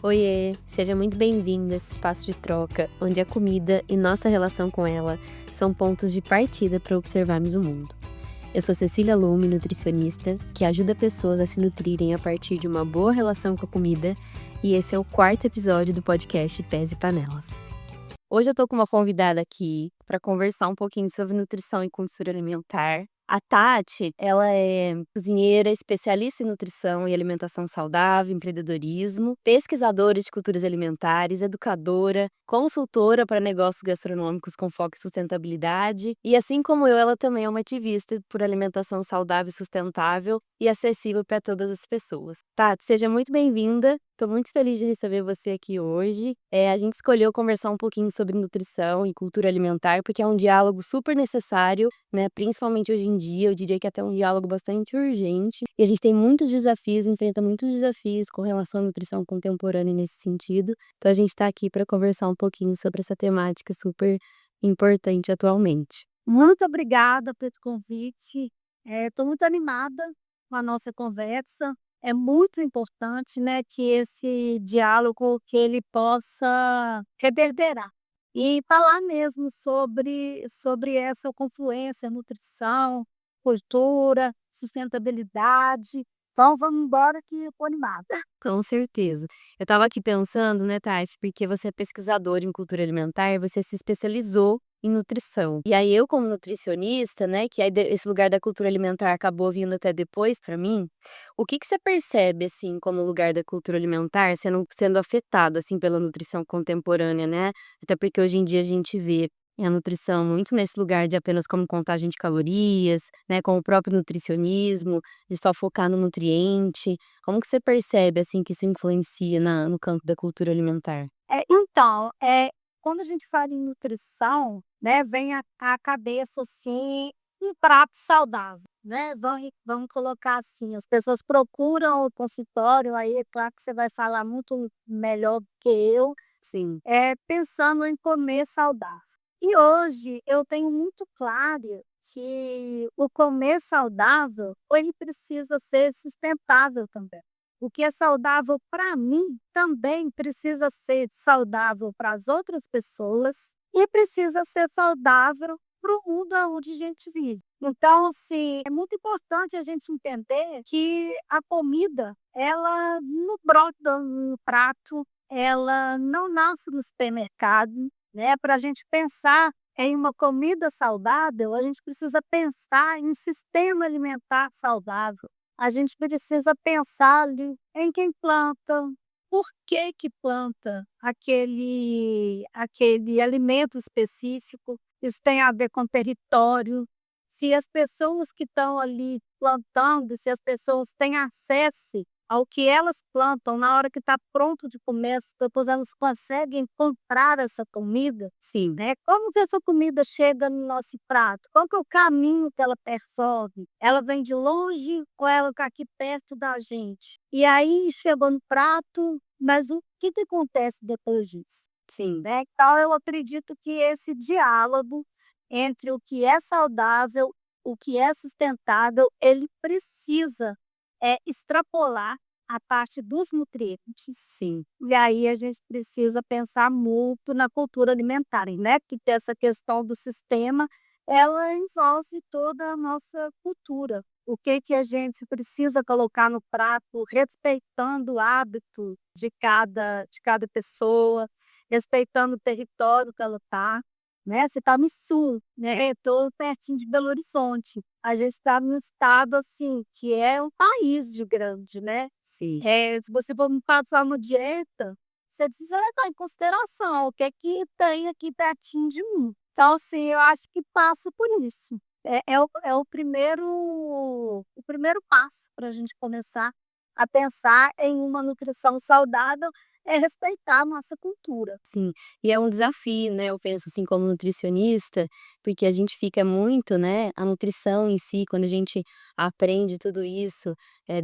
Oiê, seja muito bem-vindo a esse espaço de troca, onde a comida e nossa relação com ela são pontos de partida para observarmos o mundo. Eu sou Cecília Lume, nutricionista, que ajuda pessoas a se nutrirem a partir de uma boa relação com a comida, e esse é o quarto episódio do podcast Pés e Panelas. Hoje eu tô com uma convidada aqui para conversar um pouquinho sobre nutrição e cultura alimentar. A Tati, ela é cozinheira, especialista em nutrição e alimentação saudável, empreendedorismo, pesquisadora de culturas alimentares, educadora, consultora para negócios gastronômicos com foco em sustentabilidade. E assim como eu, ela também é uma ativista por alimentação saudável e sustentável e acessível para todas as pessoas. Tati, seja muito bem-vinda. Estou muito feliz de receber você aqui hoje. A gente escolheu conversar um pouquinho sobre nutrição e cultura alimentar, porque é um diálogo super necessário, né? Principalmente hoje em dia, eu diria que é até um diálogo bastante urgente. E a gente tem muitos desafios, enfrenta muitos desafios com relação à nutrição contemporânea nesse sentido. Então a gente está aqui para conversar um pouquinho sobre essa temática super importante atualmente. Muito obrigada pelo convite. Estou muito animada com a nossa conversa. É muito importante, né, que esse diálogo que ele possa reverberar e falar mesmo sobre essa confluência, nutrição, cultura, sustentabilidade. Então vamos embora que eu estou animada. Com certeza. Eu estava aqui pensando, né, Tati, porque você é pesquisadora em cultura alimentar, você se especializou em nutrição. E aí eu, como nutricionista, né, que aí esse lugar da cultura alimentar acabou vindo até depois para mim, o que você percebe, assim, como lugar da cultura alimentar sendo afetado, assim, pela nutrição contemporânea, né? Até porque hoje em dia a gente vê a nutrição muito nesse lugar de apenas como contagem de calorias, né, com o próprio nutricionismo, de só focar no nutriente. Como que você percebe, assim, que isso influencia no campo da cultura alimentar? Quando a gente fala em nutrição, né, vem à cabeça, assim, um prato saudável, né, vamos colocar assim, as pessoas procuram o consultório, aí é claro que você vai falar muito melhor do que eu, Sim, pensando em comer saudável. E hoje eu tenho muito claro que o comer saudável, ele precisa ser sustentável também. O que é saudável para mim também precisa ser saudável para as outras pessoas e precisa ser saudável para o mundo onde a gente vive. Então, assim, é muito importante a gente entender que a comida, ela não brota no prato, ela não nasce no supermercado, né? Para a gente pensar em uma comida saudável, a gente precisa pensar em um sistema alimentar saudável. A gente precisa pensar ali em quem planta, por que planta aquele alimento específico. Isso tem a ver com território, se as pessoas que estão ali plantando, se as pessoas têm acesso ao que elas plantam na hora que está pronto de comer, se depois elas conseguem comprar essa comida, sim. né? Como que essa comida chega no nosso prato? Qual que é o caminho que ela percorre? Ela vem de longe ou ela está aqui perto da gente? E aí chegou no prato, mas o que acontece depois disso? Sim. Né? Então eu acredito que esse diálogo entre o que é saudável, o que é sustentável, ele precisa extrapolar a parte dos nutrientes. Sim. E aí a gente precisa pensar muito na cultura alimentar, né, que tem essa questão do sistema, ela envolve toda a nossa cultura. O que a gente precisa colocar no prato, respeitando o hábito de cada pessoa, respeitando o território que ela está, né. Você está no sul, né, eu estou pertinho de Belo Horizonte. A gente está num estado, assim, que é um país de grande, né. Sim. Se você for me passar uma dieta, você precisa levar em consideração o que é que tem aqui pertinho de mim. Então, assim, eu acho que passa por isso. É o primeiro passo para a gente começar a pensar em uma nutrição saudável, é respeitar a nossa cultura. Sim, e é um desafio, né, eu penso assim como nutricionista, porque a gente fica muito, né, a nutrição em si, quando a gente aprende tudo isso,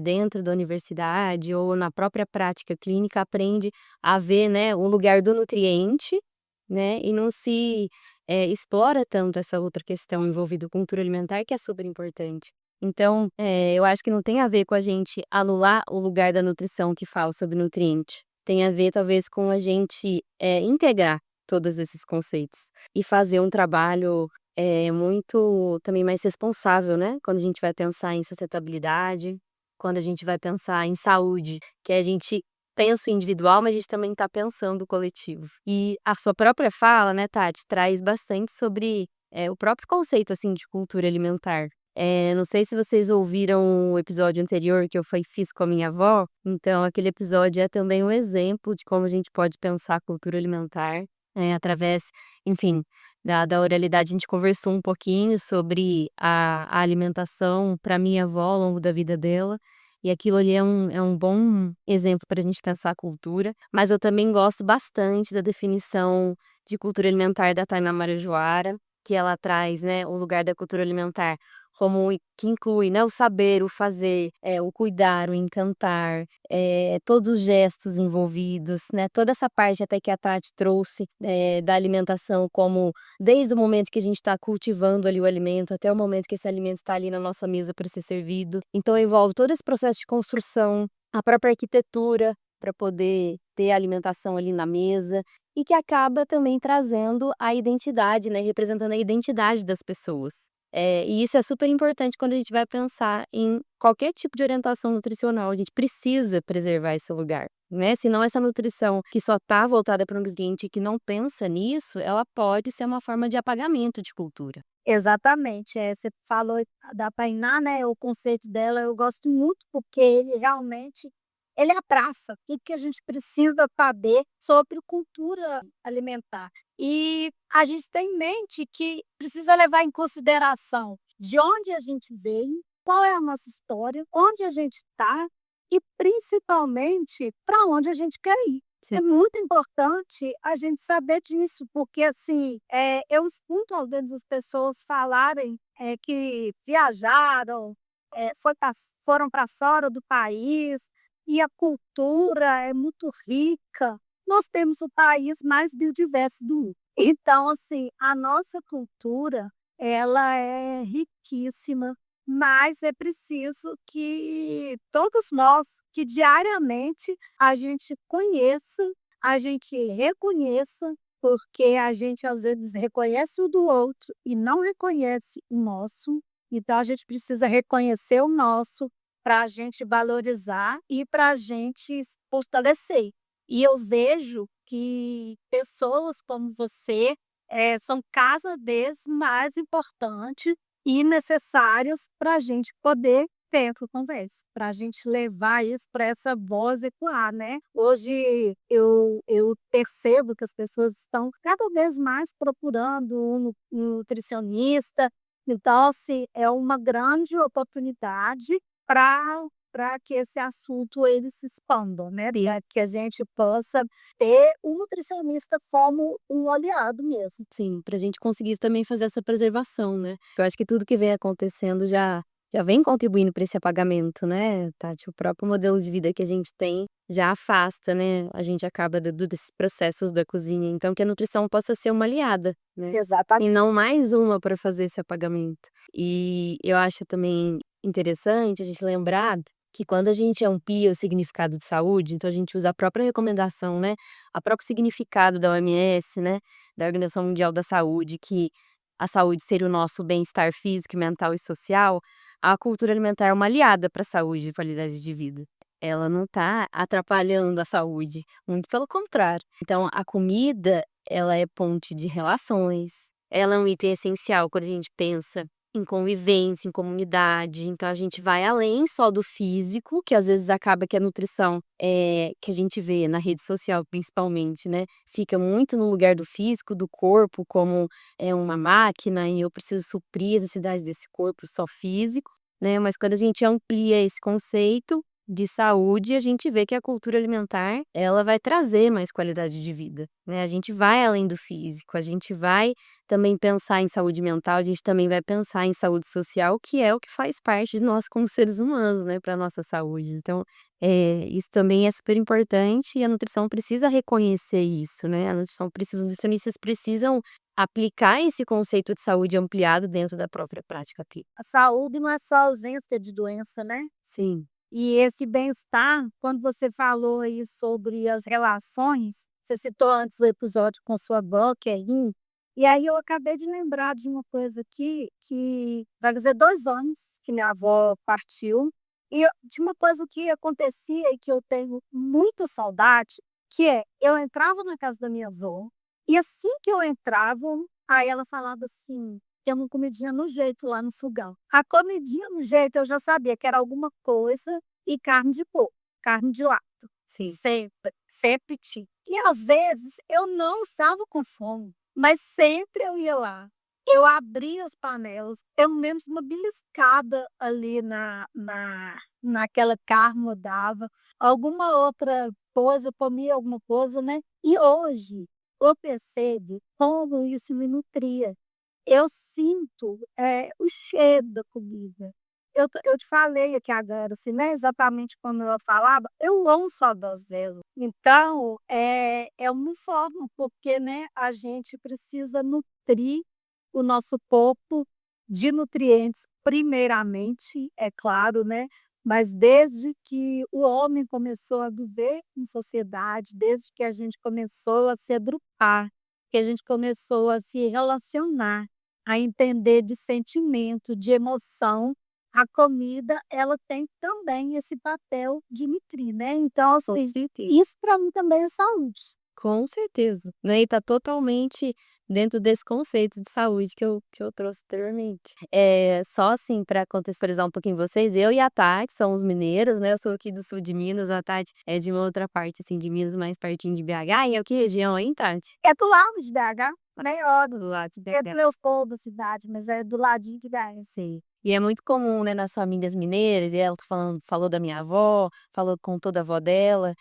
dentro da universidade ou na própria prática clínica, aprende a ver, né, o lugar do nutriente, né, e não se, explora tanto essa outra questão envolvida com cultura alimentar, que é super importante. Então, eu acho que não tem a ver com a gente anular o lugar da nutrição que fala sobre nutriente. tem a ver talvez com a gente, integrar todos esses conceitos e fazer um trabalho, muito também mais responsável, né, quando a gente vai pensar em sustentabilidade, quando a gente vai pensar em saúde, que a gente pensa o individual, mas a gente também está pensando o coletivo. E a sua própria fala, né, Tati, traz bastante sobre, o próprio conceito, assim, de cultura alimentar. Não sei se vocês ouviram o episódio anterior que eu fiz com a minha avó, então aquele episódio é também um exemplo de como a gente pode pensar a cultura alimentar, através, enfim, da oralidade. A gente conversou um pouquinho sobre a alimentação para minha avó ao longo da vida dela, e aquilo ali é um bom exemplo para a gente pensar a cultura, mas eu também gosto bastante da definição de cultura alimentar da Tainá Marijoara, que ela traz, né, o lugar da cultura alimentar como que inclui, né, o saber, o fazer, o cuidar, o encantar, todos os gestos envolvidos, né, toda essa parte até que a Tati trouxe, da alimentação, como desde o momento que a gente está cultivando ali o alimento, até o momento que esse alimento está ali na nossa mesa para ser servido. Então envolve todo esse processo de construção, a própria arquitetura para poder ter a alimentação ali na mesa, e que acaba também trazendo a identidade, né, representando a identidade das pessoas. E isso é super importante quando a gente vai pensar em qualquer tipo de orientação nutricional, a gente precisa preservar esse lugar, né, senão essa nutrição que só está voltada para o nutriente e que não pensa nisso, ela pode ser uma forma de apagamento de cultura. Exatamente, você falou da Tainá, né, o conceito dela eu gosto muito, porque ele realmente ele abraça tudo que a gente precisa saber sobre cultura alimentar. E a gente tem em mente que precisa levar em consideração de onde a gente veio, qual é a nossa história, onde a gente está e principalmente para onde a gente quer ir. Sim. É muito importante a gente saber disso, porque assim, eu escuto às vezes as pessoas falarem, que viajaram, foram para fora do país, e a cultura é muito rica. Nós temos o país mais biodiverso do mundo. Então assim, a nossa cultura, ela é riquíssima, mas é preciso que todos nós, que diariamente a gente conheça, a gente reconheça, porque a gente às vezes reconhece o do outro e não reconhece o nosso. Então a gente precisa reconhecer o nosso para a gente valorizar e para a gente se fortalecer. E eu vejo que pessoas como você, são cada vez mais importantes e necessários para a gente poder ter essa conversa, para a gente levar isso para essa voz ecoar, né. Hoje eu percebo que as pessoas estão cada vez mais procurando um nutricionista, então assim, é uma grande oportunidade para que esse assunto ele se expanda, né, para que a gente possa ter o nutricionista como um aliado mesmo. Sim, pra gente conseguir também fazer essa preservação, né. Eu acho que tudo que vem acontecendo já vem contribuindo para esse apagamento, né, Tati. O próprio modelo de vida que a gente tem já afasta, né, a gente acaba desses processos da cozinha, então que a nutrição possa ser uma aliada, né, e Exatamente. não mais uma para fazer esse apagamento. E eu acho também interessante a gente lembrar que quando a gente amplia o significado de saúde, então a gente usa a própria recomendação, né, a próprio significado da OMS, né, da Organização Mundial da Saúde, que a saúde seria o nosso bem-estar físico, mental e social, a cultura alimentar é uma aliada para a saúde e qualidade de vida. Ela não está atrapalhando a saúde, muito pelo contrário. Então a comida, ela é ponte de relações, ela é um item essencial quando a gente pensa em convivência, em comunidade, então a gente vai além só do físico, que às vezes acaba que a nutrição, que a gente vê na rede social principalmente, né, fica muito no lugar do físico, do corpo como, uma máquina e eu preciso suprir as necessidades desse corpo só físico, né, mas quando a gente amplia esse conceito de saúde, a gente vê que a cultura alimentar, ela vai trazer mais qualidade de vida, né, a gente vai além do físico, a gente vai também pensar em saúde mental, a gente também vai pensar em saúde social, que é o que faz parte de nós como seres humanos, né, para nossa saúde. Então, isso também é super importante e a nutrição precisa reconhecer isso, né, a nutrição precisa os nutricionistas precisam aplicar esse conceito de saúde ampliado dentro da própria prática clínica. A saúde não é só ausência de doença, né. Sim. E esse bem-estar, quando você falou aí sobre as relações, você citou antes o episódio com sua avó, que é ruim, e aí eu acabei de lembrar de uma coisa aqui, que vai fazer 2 anos que minha avó partiu, e de uma coisa que acontecia e que eu tenho muita saudade, que é, eu entrava na casa da minha avó, e assim que eu entrava, aí ela falava assim: "Tem uma comidinha no jeito lá no fogão". A comidinha no jeito eu já sabia que era alguma coisa e carne de porco, carne de lata, Sim. sempre, sempre tinha. E às vezes eu não estava com fome, mas sempre eu ia lá. Eu abria as panelas, pelo menos uma beliscada ali naquela carne eu dava, alguma outra coisa, comia alguma coisa, né. E hoje eu percebo como isso me nutria. Eu sinto, o cheiro da comida. Eu te falei aqui agora, assim, não é exatamente como eu falava, eu ouço a voz dela. Então, é uma forma, porque, né, a gente precisa nutrir o nosso corpo de nutrientes, primeiramente, é claro, né, mas desde que o homem começou a viver em sociedade, desde que a gente começou a se agrupar, que a gente começou a se relacionar, a entender de sentimento, de emoção, a comida ela tem também esse papel de nutrir, né, então Com assim, certeza. isso para mim também é saúde. Com certeza, né, e tá totalmente dentro desse conceito de saúde que eu trouxe anteriormente. Só assim para contextualizar um pouquinho vocês, eu e a Tati somos mineiras, né, eu sou aqui do sul de Minas, a Tati é de uma outra parte, assim, de Minas, mais pertinho de BH, e é o que região, hein, Tati? É do lado de BH, né, óbvio, Do lado de é do BH. Leopoldo a cidade, mas é do ladinho de BH. Sim. E é muito comum, né, nas famílias mineiras, e ela tá falou da minha avó, falou contou da avó dela,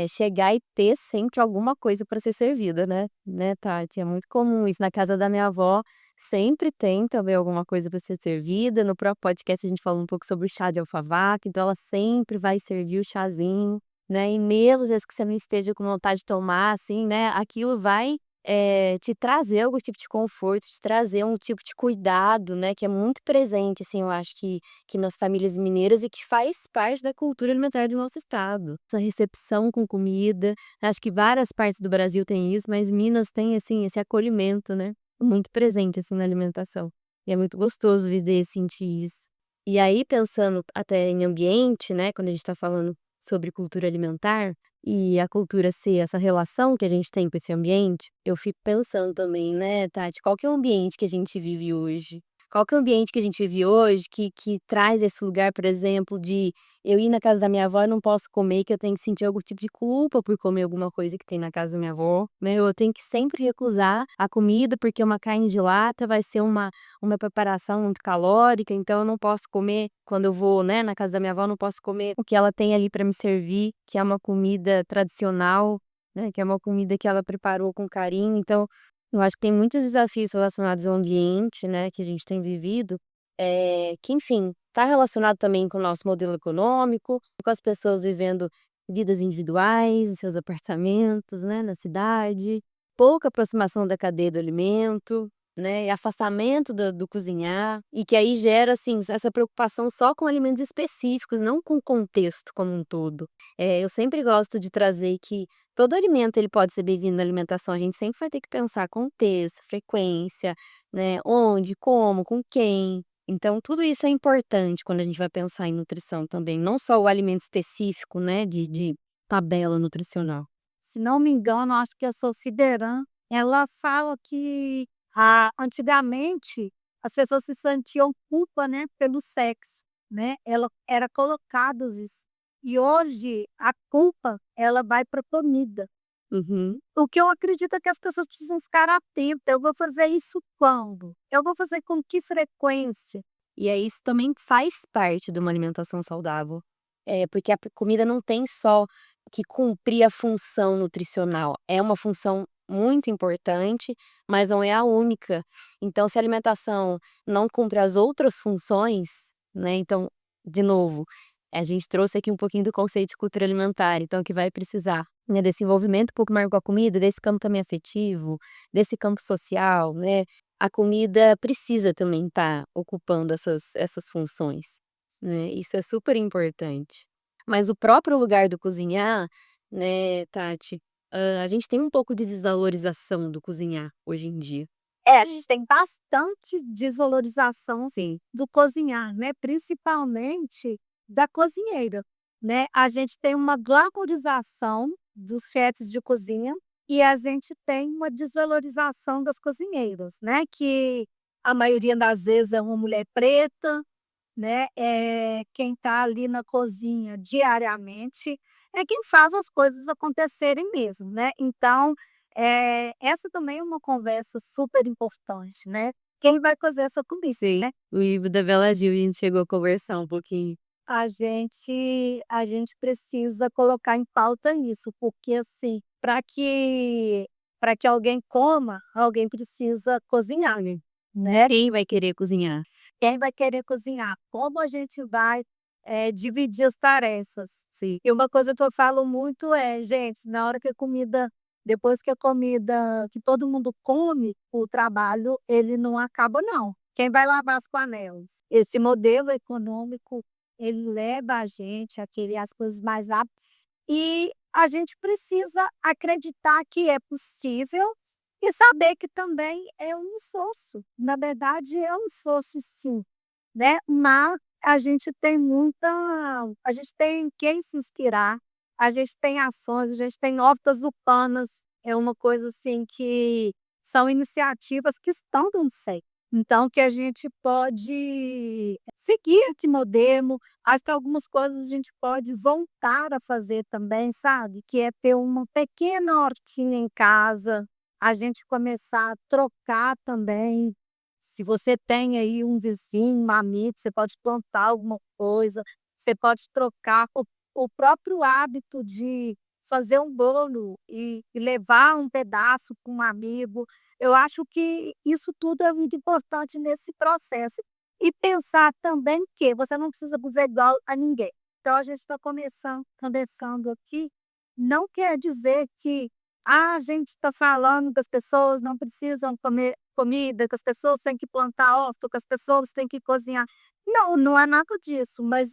chegar e ter sempre alguma coisa para ser servida, né, Tati? É muito comum isso. Na casa da minha avó sempre tem também alguma coisa para ser servida. No próprio podcast a gente falou um pouco sobre o chá de alfavaca, então ela sempre vai servir o chazinho, né, e mesmo às vezes que você não esteja com vontade de tomar, assim, né, aquilo vai te trazer algum tipo de conforto, te trazer um tipo de cuidado, né, que é muito presente, assim, eu acho que nas famílias mineiras e que faz parte da cultura alimentar do nosso estado. Essa recepção com comida, acho que várias partes do Brasil têm isso, mas Minas tem, assim, esse acolhimento, né, muito presente, assim, na alimentação. E é muito gostoso viver e sentir isso. E aí pensando até em ambiente, né, quando a gente está falando sobre cultura alimentar, e a cultura ser essa relação que a gente tem com esse ambiente, eu fico pensando também, né, Tati, qual que é o ambiente que a gente vive hoje? Qual que é o ambiente que a gente vive hoje que traz esse lugar, por exemplo, de eu ir na casa da minha avó e não posso comer, que eu tenho que sentir algum tipo de culpa por comer alguma coisa que tem na casa da minha avó, né? Eu tenho que sempre recusar a comida porque uma carne de lata vai ser uma preparação muito calórica, então eu não posso comer quando eu vou, né, na casa da minha avó, eu não posso comer o que ela tem ali para me servir, que é uma comida tradicional, né, que é uma comida que ela preparou com carinho. Então, eu acho que tem muitos desafios relacionados ao ambiente, né, que a gente tem vivido, que enfim, está relacionado também com o nosso modelo econômico, com as pessoas vivendo vidas individuais em seus apartamentos, né, na cidade, pouca aproximação da cadeia do alimento, né, e afastamento do cozinhar, e que aí gera, assim, essa preocupação só com alimentos específicos, não com o contexto como um todo. Eu sempre gosto de trazer que todo alimento ele pode ser bem-vindo na alimentação, a gente sempre vai ter que pensar contexto, frequência, né, onde, como, com quem. Então tudo isso é importante quando a gente vai pensar em nutrição também, não só o alimento específico, né, de tabela nutricional. Se não me engano, acho que a Sophie Deran, ela fala que, antigamente as pessoas se sentiam culpa, né, pelo sexo, né, ela era colocado isso. E hoje a culpa, ela vai para comida. Uhum. O que eu acredito é que as pessoas precisam ficar atentas, eu vou fazer isso quando? Eu vou fazer com que frequência? E aí isso também faz parte de uma alimentação saudável. Porque a comida não tem só que cumprir a função nutricional, é uma função muito importante, mas não é a única. Então se a alimentação não cumpre as outras funções, né, então, de novo, a gente trouxe aqui um pouquinho do conceito de cultura alimentar, então que vai precisar, né, desse envolvimento um pouco maior com a comida, desse campo também afetivo, desse campo social, né. A comida precisa também estar ocupando essas funções, né, isso é super importante. Mas o próprio lugar do cozinhar, né, Tati, a gente tem um pouco de desvalorização do cozinhar hoje em dia. É, a gente tem bastante desvalorização Sim. do cozinhar, né, principalmente da cozinheira, né. A gente tem uma glamorização dos chefes de cozinha e a gente tem uma desvalorização das cozinheiras, né, que a maioria das vezes é uma mulher preta, né, quem está ali na cozinha diariamente é quem faz as coisas acontecerem mesmo, né. Então, essa também é uma conversa super importante, né. Quem vai fazer essa comida, Sim, né. o livro da Bela Gil, a gente chegou a conversar um pouquinho. A gente precisa colocar em pauta isso, porque, assim, para que alguém coma, alguém precisa cozinhar, né. Quem vai querer cozinhar? Quem vai querer cozinhar? Como a gente vai, dividir as tarefas? Sim. E uma coisa que eu falo muito é: "Gente, na hora que a comida depois que todo mundo come, o trabalho ele não acaba não. Quem vai lavar as panelas?". Esse modelo econômico, ele leva a gente a querer as coisas mais rápido e a gente precisa acreditar que é possível e saber que também é um esforço. Na verdade, é um esforço sim, né, mas a gente tem quem se inspirar, a gente tem ações, a gente tem hortas urbanas, é uma coisa assim que são iniciativas que estão dando certo. Então que a gente pode seguir esse modelo, acho que algumas coisas a gente pode voltar a fazer também, sabe, que é ter uma pequena hortinha em casa, a gente começar a trocar também. Se você tem aí um vizinho, um amigo, você pode plantar alguma coisa, você pode trocar o próprio hábito de fazer um bolo e levar um pedaço para um amigo. Eu acho que isso tudo é muito importante nesse processo. E pensar também que você não precisa fazer igual a ninguém. Então a gente está conversando aqui, não quer dizer que a gente está falando que as pessoas não precisam comer comida, que as pessoas têm que plantar horta, que as pessoas têm que cozinhar. Não, não é nada disso, mas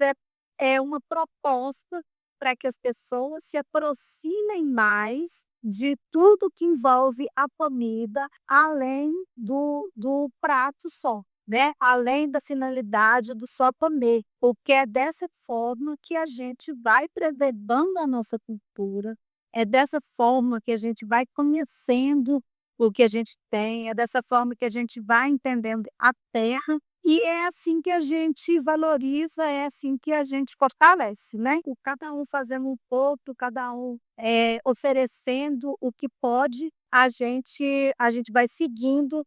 é uma proposta para que as pessoas se aproximem mais de tudo que envolve a comida, além do prato só, né, além da finalidade do só comer, porque é dessa forma que a gente vai preservando a nossa cultura, é dessa forma que a gente vai conhecendo o que a gente tem, é dessa forma que a gente vai entendendo a terra, e é assim que a gente valoriza, é assim que a gente fortalece, né. O cada um fazendo um pouco, cada um, oferecendo o que pode, a gente vai seguindo,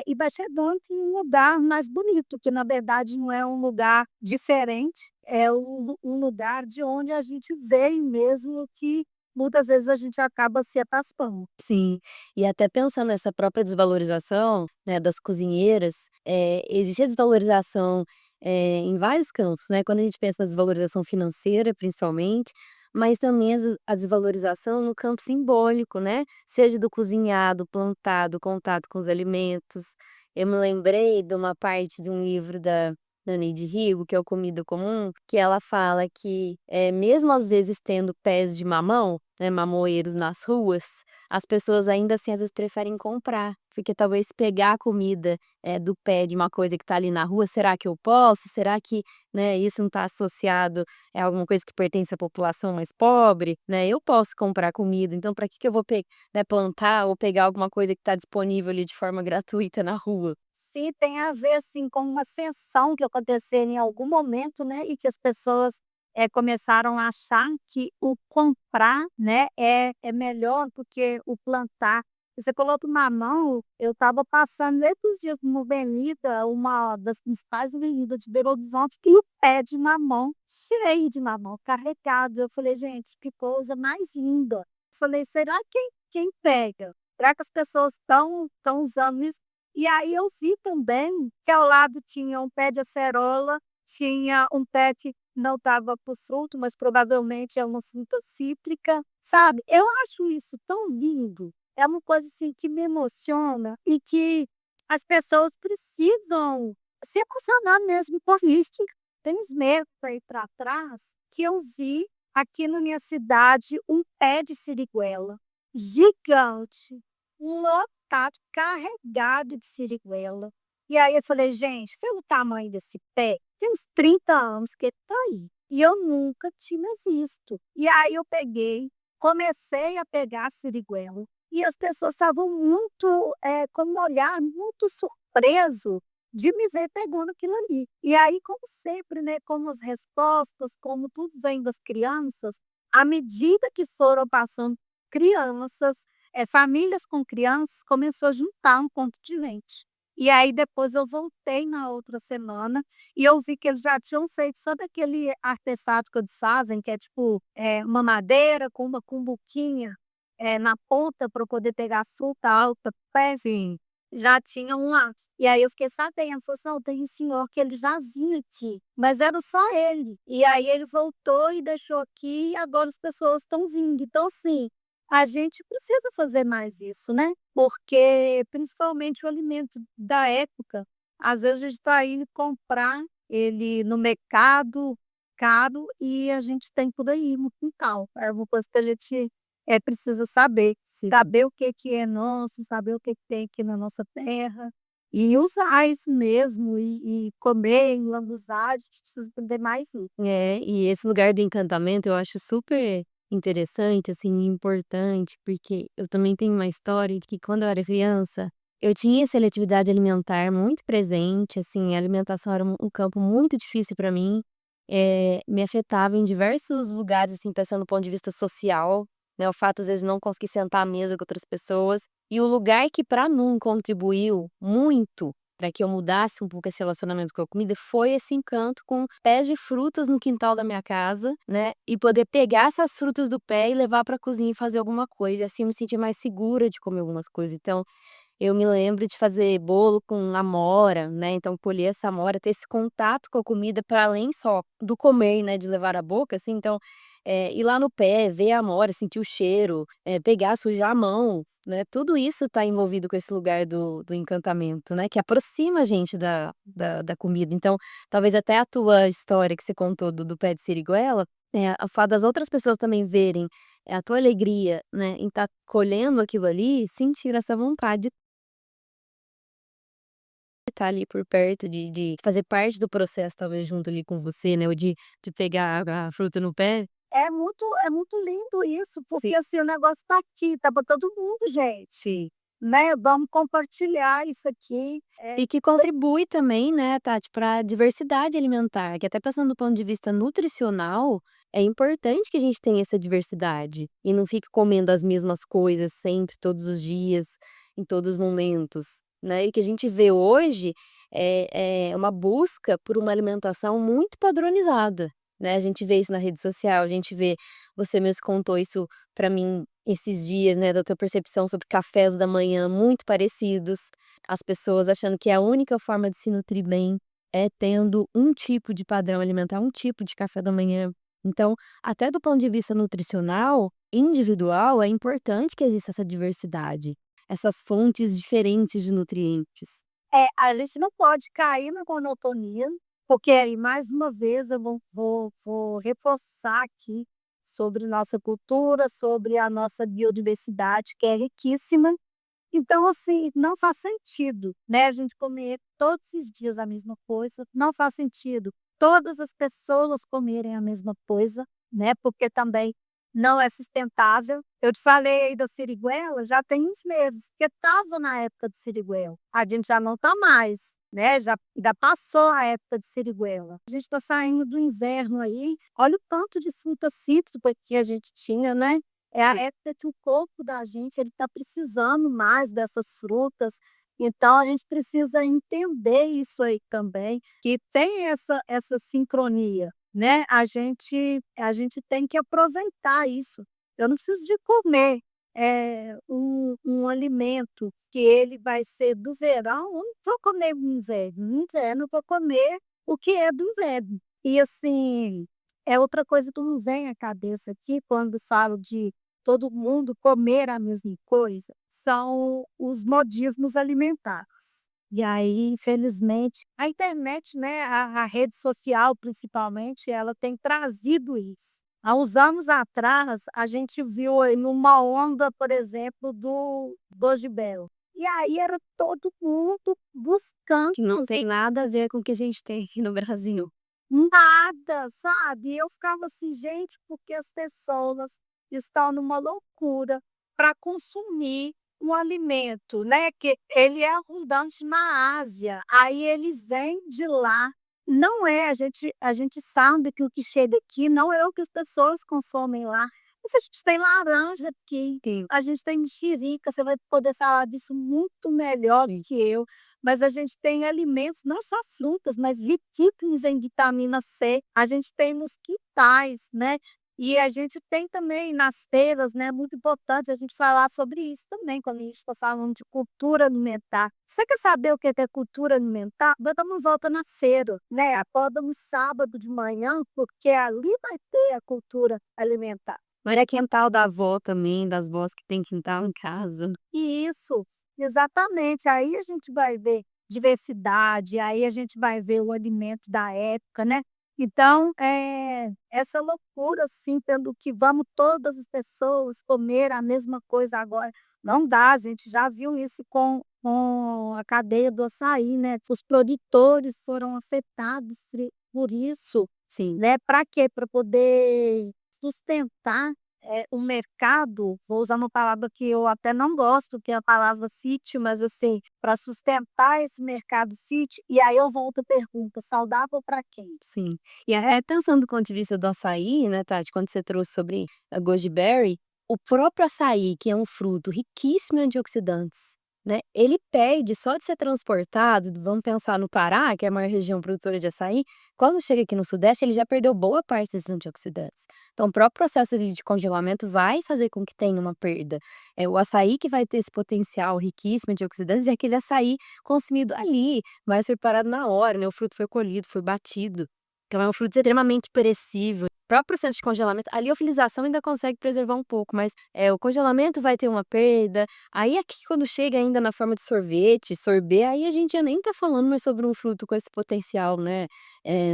e vai chegando em um lugar mais bonito, que na verdade não é um lugar diferente, é um lugar de onde a gente veio mesmo que muitas vezes a gente acaba se atascando. Sim, e até pensando nessa própria desvalorização, né, das cozinheiras, existe a desvalorização, em vários campos, né, quando a gente pensa na desvalorização financeira, principalmente, mas também a desvalorização no campo simbólico, né, seja do cozinhado, plantado, contato com os alimentos. Eu me lembrei de uma parte de um livro da Neide Rigo, que é o Comida Comum, que ela fala que, mesmo às vezes tendo pés de mamão, né, mamoeiros nas ruas, as pessoas ainda assim às vezes preferem comprar, porque talvez pegar a comida, do pé de uma coisa que está ali na rua, será que eu posso? Será que, né, isso não está associado a alguma coisa que pertence à população mais pobre, né, eu posso comprar comida, então para que que eu vou né, plantar ou pegar alguma coisa que está disponível ali de forma gratuita na rua? Sim, tem a ver, assim, com uma ascensão que aconteceu em algum momento, né, e que as pessoas, começaram a achar que o comprar, né, é melhor do que o plantar. Você colocou na mão, eu estava passando esses dias numa avenida, uma das principais avenidas de Belo Horizonte, e o pé de mamão, cheio de mamão, carregado. Eu falei: "Gente, que coisa mais linda". Falei: "Será quem pega? Será que as pessoas estão usando isso?". E aí eu vi também que ao lado tinha um pé de acerola, tinha um pé que não estava com fruto, mas provavelmente é uma fruta cítrica, sabe. Eu acho isso tão lindo, é uma coisa, assim, que me emociona e que as pessoas precisam se emocionar mesmo com isso. Tem uns meses aí para trás que eu vi aqui na minha cidade um pé de siriguela gigante, lotado, carregado de siriguela. E aí eu falei: "Gente, pelo tamanho desse pé, tem uns 30 anos que ele está aí, e eu nunca tinha visto". E aí eu peguei, comecei a pegar a siriguela, e as pessoas estavam muito, com um olhar muito surpreso de me ver pegando aquilo ali. E aí, como sempre, né, como as respostas, como tudo vem das crianças, à medida que foram passando crianças, famílias com crianças, começou a juntar um ponto de gente. E aí depois eu voltei na outra semana e eu vi que eles já tinham feito, sabe aquele artesanato que eles fazem, que é tipo, uma madeira com uma cumbuquinha, na ponta para poder pegar a fruta alta, pé Sim. já tinha um lá. E aí eu fiquei sabendo, falou assim: "Não, tem um senhor que ele já vinha aqui", mas era só ele. E aí ele voltou e deixou aqui e agora as pessoas estão vindo. Então assim, a gente precisa fazer mais isso, né, porque principalmente o alimento da época, às vezes a gente está indo comprar ele no mercado caro e a gente tem por aí no quintal. É uma coisa que a gente precisa saber, saber o que que é nosso, saber o que que tem aqui na nossa terra, e usar isso mesmo, e comer, e lambuzar, a gente precisa aprender mais isso. É, e esse lugar do encantamento eu acho super interessante, assim, importante, porque eu também tenho uma história de que quando eu era criança, eu tinha seletividade alimentar muito presente, assim, a alimentação era um campo muito difícil para mim, me afetava em diversos lugares, assim, pensando do ponto de vista social, né, o fato às vezes de não conseguir sentar à mesa com outras pessoas, e o lugar que para mim contribuiu muito para que eu mudasse um pouco esse relacionamento com a comida, foi esse encanto com pés de frutas no quintal da minha casa, né, e poder pegar essas frutas do pé e levar para a cozinha e fazer alguma coisa, e assim eu me sentir mais segura de comer algumas coisas. Então, eu me lembro de fazer bolo com amora, né, então colher essa amora, ter esse contato com a comida para além só do comer, né, de levar à boca, assim, então, ir lá no pé, ver a amora, sentir o cheiro, pegar, sujar a mão, né, tudo isso está envolvido com esse lugar do encantamento, né, que aproxima a gente da comida. Então, talvez até a tua história que você contou do pé de siriguela, o fato das outras pessoas também verem, a tua alegria, né, em estar colhendo aquilo ali, sentir essa vontade estar ali por perto, de fazer parte do processo, talvez, junto ali com você, né, ou de pegar a fruta no pé. É muito lindo isso, Sim, porque, assim, o negócio está aqui, tá para todo mundo, gente, sim. né, vamos compartilhar isso aqui. E que contribui também, né, Tati, para a diversidade alimentar, que até pensando do ponto de vista nutricional, é importante que a gente tenha essa diversidade, e não fique comendo as mesmas coisas sempre, todos os dias, em todos os momentos, né. E que a gente vê hoje, é uma busca por uma alimentação muito padronizada, né, a gente vê isso na rede social, a gente vê você mesmo contou isso para mim esses dias, né, da tua percepção sobre cafés da manhã muito parecidos. As pessoas achando que a única forma de se nutrir bem é tendo um tipo de padrão alimentar, um tipo de café da manhã. Então, até do ponto de vista nutricional, individual, é importante que exista essa diversidade, essas fontes diferentes de nutrientes. A gente não pode cair na monotonia, porque aí mais uma vez eu vou reforçar aqui sobre nossa cultura, sobre a nossa biodiversidade, que é riquíssima. Então, assim, não faz sentido, né, a gente comer todos os dias a mesma coisa, não faz sentido todas as pessoas comerem a mesma coisa, né, porque também não é sustentável. Eu te falei aí da siriguela, já tem uns meses, que estava na época de siriguela, a gente já não está mais, né, já passou a época de siriguela. A gente está saindo do inverno aí, olha o tanto de fruta cítrica que a gente tinha, né. É a época que o corpo da gente ele está precisando mais dessas frutas, então a gente precisa entender isso aí também, que tem essa sincronia, né, a gente tem que aproveitar isso. Eu não preciso de comer, um alimento que ele vai ser do verão, eu não vou comer no inverno eu vou comer o que é do inverno. E assim, é outra coisa que me vem à cabeça aqui quando falo de todo mundo comer a mesma coisa, são os modismos alimentares. E aí, infelizmente, a internet, né, a rede social principalmente, ela tem trazido isso. Há uns anos atrás, a gente viu aí numa onda, por exemplo, do Goji Berra. E aí era todo mundo buscando Que não tem nada a ver com o que a gente tem aqui no Brasil. nada, sabe. E eu ficava assim: "Gente, porque as pessoas estão numa loucura para consumir um alimento, né, que ele é abundante na Ásia, aí eles vêm de lá". Não é, a gente sabe que o que chega aqui não é o que as pessoas consomem lá. Mas a gente tem laranja aqui, Sim, a gente tem mexerica, você vai poder falar disso muito melhor do sim. que eu. Mas a gente tem alimentos, não só frutas, mas riquíssimos em vitamina C, a gente tem nos quintais, né, e a gente tem também nas feiras, né, muito importante a gente falar sobre isso também, quando a gente está falando de cultura alimentar. Você quer saber o que é cultura alimentar? Dá uma volta na feira, né, acorda no sábado de manhã, porque ali vai ter a cultura alimentar. Mas é quintal da avó também, das vós que tem quintal em casa. Isso, exatamente. Aí a gente vai ver diversidade, aí a gente vai ver o alimento da época, né. Então, essa loucura, assim, pelo que vamos todas as pessoas comer a mesma coisa agora, não dá, a gente já viu isso com a cadeia do açaí, né, os produtores foram afetados por isso, Sim. né, para quê? Para poder sustentar o mercado, vou usar uma palavra que eu até não gosto, que é a palavra sítio, mas assim, para sustentar esse mercado sítio, e aí eu volto à pergunta: saudável para quem? Sim. E até pensando do ponto de vista do açaí, né, Tati, quando você trouxe sobre a goji berry, o próprio açaí, que é um fruto riquíssimo em antioxidantes, né, ele perde só de ser transportado, vamos pensar no Pará, que é a maior região produtora de açaí, quando chega aqui no sudeste, ele já perdeu boa parte desses antioxidantes. Então o próprio processo ali de congelamento vai fazer com que tenha uma perda. É o açaí que vai ter esse potencial riquíssimo em antioxidantes e aquele açaí consumido ali, mais preparado na hora, né, o fruto foi colhido, foi batido. Então é um fruto extremamente perecível. O próprio processo de congelamento, a liofilização ainda consegue preservar um pouco, mas, o congelamento vai ter uma perda. Aí aqui quando chega ainda na forma de sorvete, sorbet, aí a gente já nem tá falando mais sobre um fruto com esse potencial, né,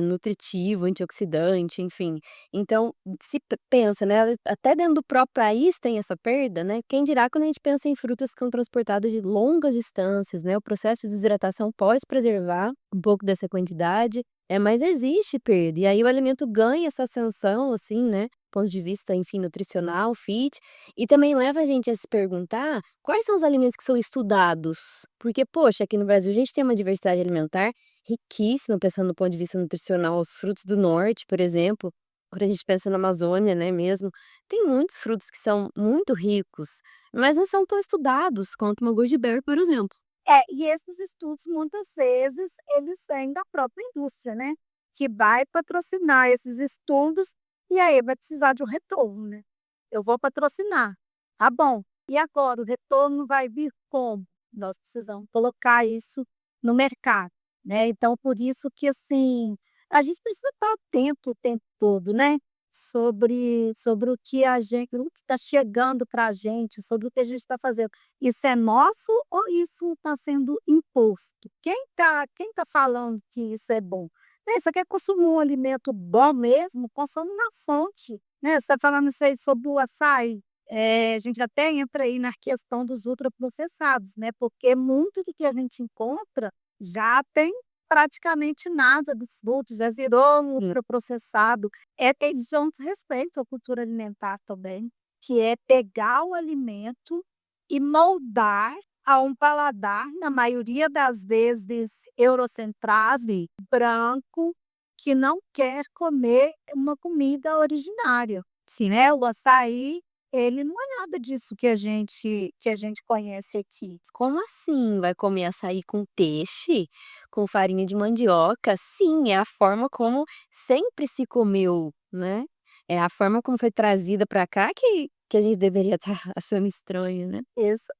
nutritivo, antioxidante, enfim. Então, se pensa, né, até dentro do próprio país tem essa perda, né, quem dirá quando a gente pensa em frutas que são transportadas de longas distâncias, né, o processo de desidratação pode preservar um pouco dessa quantidade, mas existe perda, e aí o alimento ganha essa ascensão, assim, né, do ponto de vista, enfim, nutricional, fit, e também leva a gente a se perguntar quais são os alimentos que são estudados. Porque, poxa, aqui no Brasil a gente tem uma diversidade alimentar riquíssima, pensando do ponto de vista nutricional, os frutos do norte, por exemplo, quando a gente pensa na Amazônia, né, mesmo, tem muitos frutos que são muito ricos, mas não são tão estudados quanto uma goji berry, por exemplo. E esses estudos muitas vezes eles vêm da própria indústria, né, que vai patrocinar esses estudos, e aí vai precisar de um retorno, né. Eu vou patrocinar, tá bom, e agora o retorno vai vir como? Nós precisamos colocar isso no mercado, né, então por isso que, assim, a gente precisa estar atento o tempo todo, né, sobre o que está chegando para a gente, sobre o que a gente está fazendo. Isso é nosso ou isso está sendo imposto? Quem tá falando que isso é bom? Né, você quer consumir um alimento bom mesmo, consome na fonte, né, você está falando isso aí sobre o açaí, a gente até entra aí na questão dos ultraprocessados, né, porque muito do que a gente encontra já tem praticamente nada dos frutos, já virou um ultraprocessado. Eles dão desrespeito à cultura alimentar também, que é pegar o alimento e moldar a um paladar, na maioria das vezes eurocentrado, branco, que não quer comer uma comida originária. Sim, né, o açaí, ele não é nada disso que a gente conhece aqui. Como assim? Vai comer açaí com peixe? Com farinha de mandioca? Sim, é a forma como sempre se comeu, né. É a forma como foi trazida pra cá que a gente deveria estar achando estranho, né.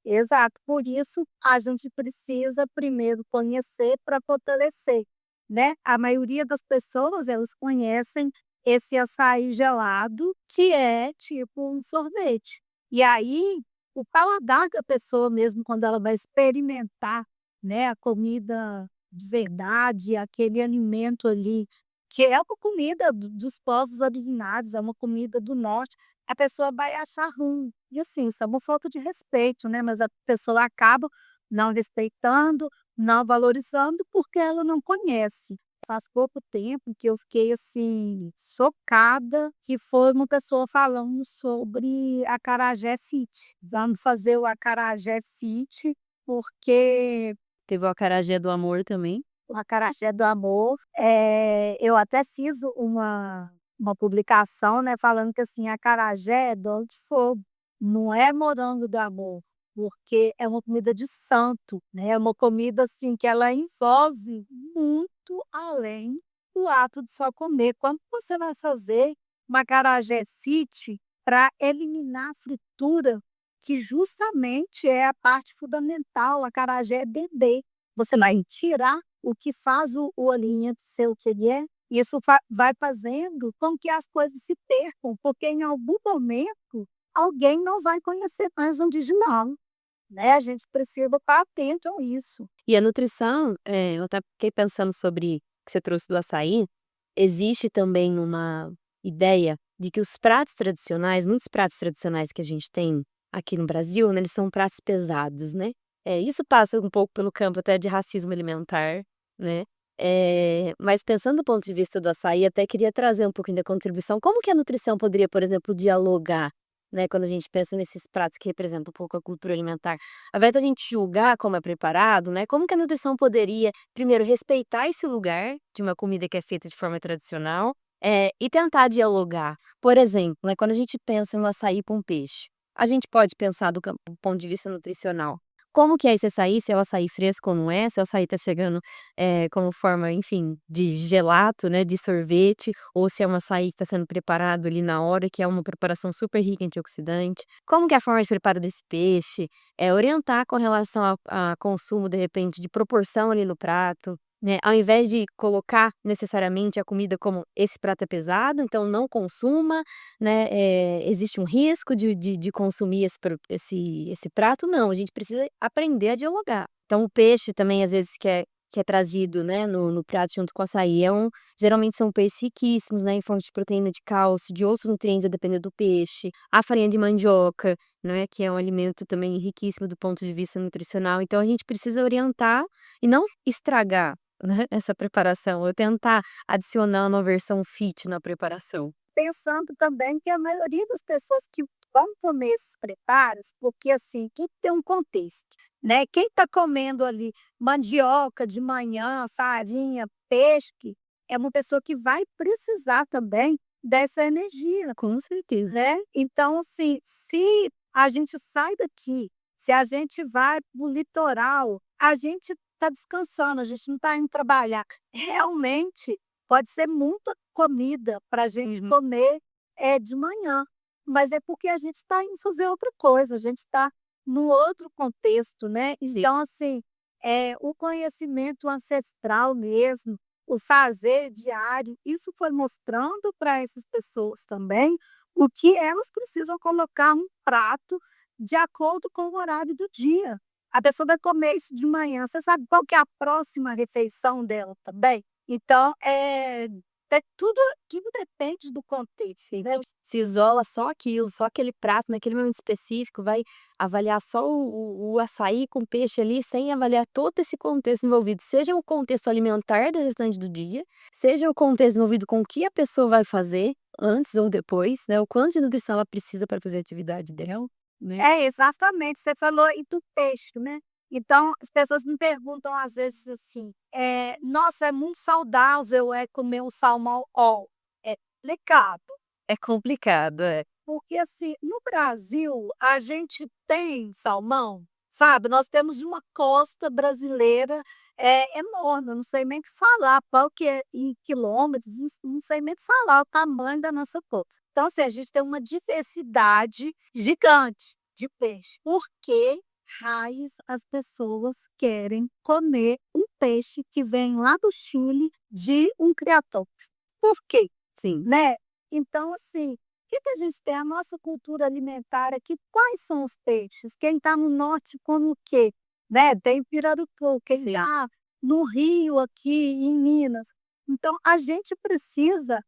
Exato, por isso a gente precisa primeiro conhecer para fortalecer, né. A maioria das pessoas, elas conhecem esse açaí gelado, que é tipo um sorvete. E aí, o paladar da pessoa mesmo, quando ela vai experimentar, né, a comida de verdade, aquele alimento ali, que é uma comida dos povos originários, é uma comida do norte, a pessoa vai achar ruim. E assim, isso é uma falta de respeito, né, mas a pessoa acaba não respeitando, não valorizando, porque ela não conhece. Faz pouco tempo que eu fiquei, assim, chocada, que foi uma pessoa falando sobre acarajé fit. Vamos fazer o acarajé fit, porque Teve o acarajé do amor também. o acarajé do amor, eu até fiz uma publicação, né, falando que, assim, acarajé é dor de fogo, não é morango do amor, porque é uma comida de santo, né, é uma comida, assim, que ela envolve muito além do ato de só comer. Quando você vai fazer uma acarajé fit para eliminar a fritura, que justamente é a parte fundamental, o acarajé é dendê. Você vai tirar o que faz o alimento ser o que ele é, e isso vai fazendo com que as coisas se percam, porque em algum momento alguém não vai conhecer mais o original, né, a gente precisa estar atento a isso. E a nutrição, eu até fiquei pensando sobre o que você trouxe do açaí, existe também uma ideia de que os pratos tradicionais, muitos pratos tradicionais que a gente tem aqui no Brasil, né, eles são pratos pesados, né. Isso passa um pouco pelo campo até de racismo alimentar, né. Mas pensando do ponto de vista do açaí, até queria trazer um pouquinho da contribuição, como que a nutrição poderia, por exemplo, dialogar, né, quando a gente pensa nesses pratos que representam um pouco a cultura alimentar? Ao invés da gente julgar como é preparado, né, como que a nutrição poderia, primeiro, respeitar esse lugar de uma comida que é feita de forma tradicional, e tentar dialogar. Por exemplo, né, quando a gente pensa no açaí com peixe, a gente pode pensar do ponto de vista nutricional. Como que é esse açaí, se é o açaí fresco ou não é, se o açaí tá chegando, como forma, enfim, de gelato, né, de sorvete, ou se é um açaí que está sendo preparado ali na hora, que é uma preparação super rica em antioxidante. Como que é a forma de preparo desse peixe, orientar com relação a consumo, de repente, de proporção ali no prato, né, ao invés de colocar necessariamente a comida como: "Esse prato é pesado, então não consuma", né, existe um risco de consumir esse prato. Não, a gente precisa aprender a dialogar. Então o peixe também, às vezes, que é trazido, né, no prato junto com o açaí, geralmente são peixes riquíssimos, né, em fontes de proteína, de cálcio, de outros nutrientes a depender do peixe. A farinha de mandioca, né, que é um alimento também riquíssimo do ponto de vista nutricional. Então a gente precisa orientar e não estragar, né, essa preparação, ou tentar adicionar uma versão fit na preparação. Pensando também que a maioria das pessoas que vão comer esses preparos, porque assim, tudo tem um contexto, né? Quem está comendo ali mandioca de manhã, farinha, peixe, é uma pessoa que vai precisar também dessa energia, Com certeza. né? Então, assim, se a gente sai daqui, se a gente vai para o litoral, a gente está descansando, a gente não está indo trabalhar. Realmente, pode ser muita comida para a gente Uhum. comer de manhã, mas é porque a gente está indo fazer outra coisa, a gente está num outro contexto, né? Sim. Então, assim, o conhecimento ancestral mesmo, o fazer diário, isso foi mostrando para essas pessoas também o que elas precisam colocar um prato de acordo com o horário do dia. A pessoa vai comer isso de manhã, você sabe qual que é a próxima refeição dela também? Então, tudo depende do contexto, Sim. né. Se isola só aquilo, só aquele prato naquele momento específico, vai avaliar só o açaí com peixe ali, sem avaliar todo esse contexto envolvido, seja o contexto alimentar do restante do dia, seja o contexto envolvido com o que a pessoa vai fazer antes ou depois, né, o quanto de nutrição ela precisa para fazer a atividade dela, né. É, exatamente, você falou e do peixe, né. Então as pessoas me perguntam às vezes assim, "Nossa, é muito saudável, comer um salmão all". É complicado, É complicado, é. porque assim, no Brasil a gente tem salmão, sabe, nós temos uma costa brasileira, enorme, eu não sei nem te falar qual que é em quilômetros, não sei nem te falar o tamanho da nossa costa. Então assim, a gente tem uma diversidade gigante de peixe. Por que raios as pessoas querem comer um peixe que vem lá do Chile de um criador? Por quê? Sim. Né? Então, assim, o que que a gente tem? A nossa cultura alimentar aqui, quais são os peixes? Quem está no norte come o quê? né, tem pirarucu, quem Sim. está no Rio, aqui em Minas. Então a gente precisa,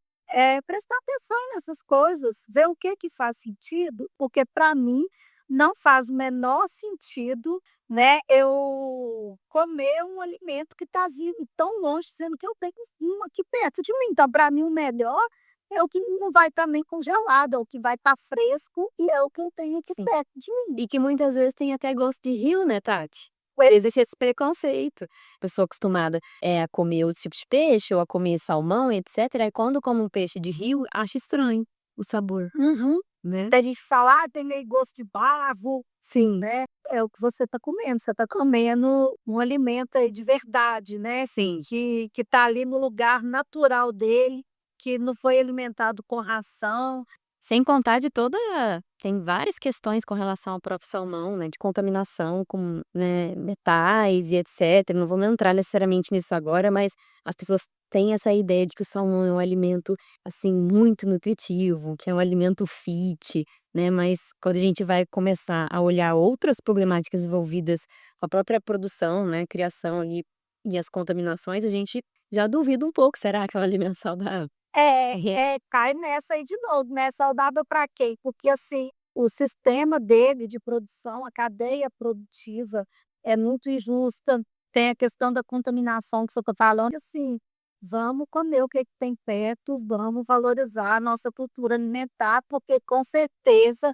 prestar atenção nessas coisas, ver o que que faz sentido, porque para mim não faz o menor sentido, né, eu comer um alimento que está vindo tão longe, sendo que eu tenho um aqui perto de mim. Então para mim o melhor é o que não vai estar nem congelado, é o que vai estar fresco e é o que eu tenho aqui Sim. perto de mim. E que muitas vezes tem até gosto de rio, né, Tati? Pois Existe esse preconceito. Pessoa acostumada, a comer outros tipos de peixe ou a comer salmão, etcétera, aí quando come um peixe de rio, acha estranho o sabor, uhum. né. Tem gente que fala: "Ah, tem meio gosto de bavo", Sim, né, é o que você está comendo, você está comendo um alimento aí de verdade, né, sim. que está ali no lugar natural dele, que não foi alimentado com ração. Sem contar de toda tem várias questões com relação ao próprio salmão, né, de contaminação com, né, metais e etcétera, não vamos entrar necessariamente nisso agora, mas as pessoas têm essa ideia de que o salmão é um alimento, assim, muito nutritivo, que é um alimento fit, né, mas quando a gente vai começar a olhar outras problemáticas envolvidas com a própria produção, né, criação ali, e as contaminações, a gente já duvida um pouco, será que é um alimento saudável? Cai nessa aí de novo, né, saudável para quem? Porque, assim, o sistema dele de produção, a cadeia produtiva é muito injusta, tem a questão da contaminação que você está falando, e assim, vamos comer o que que tem perto, vamos valorizar a nossa cultura alimentar, porque com certeza,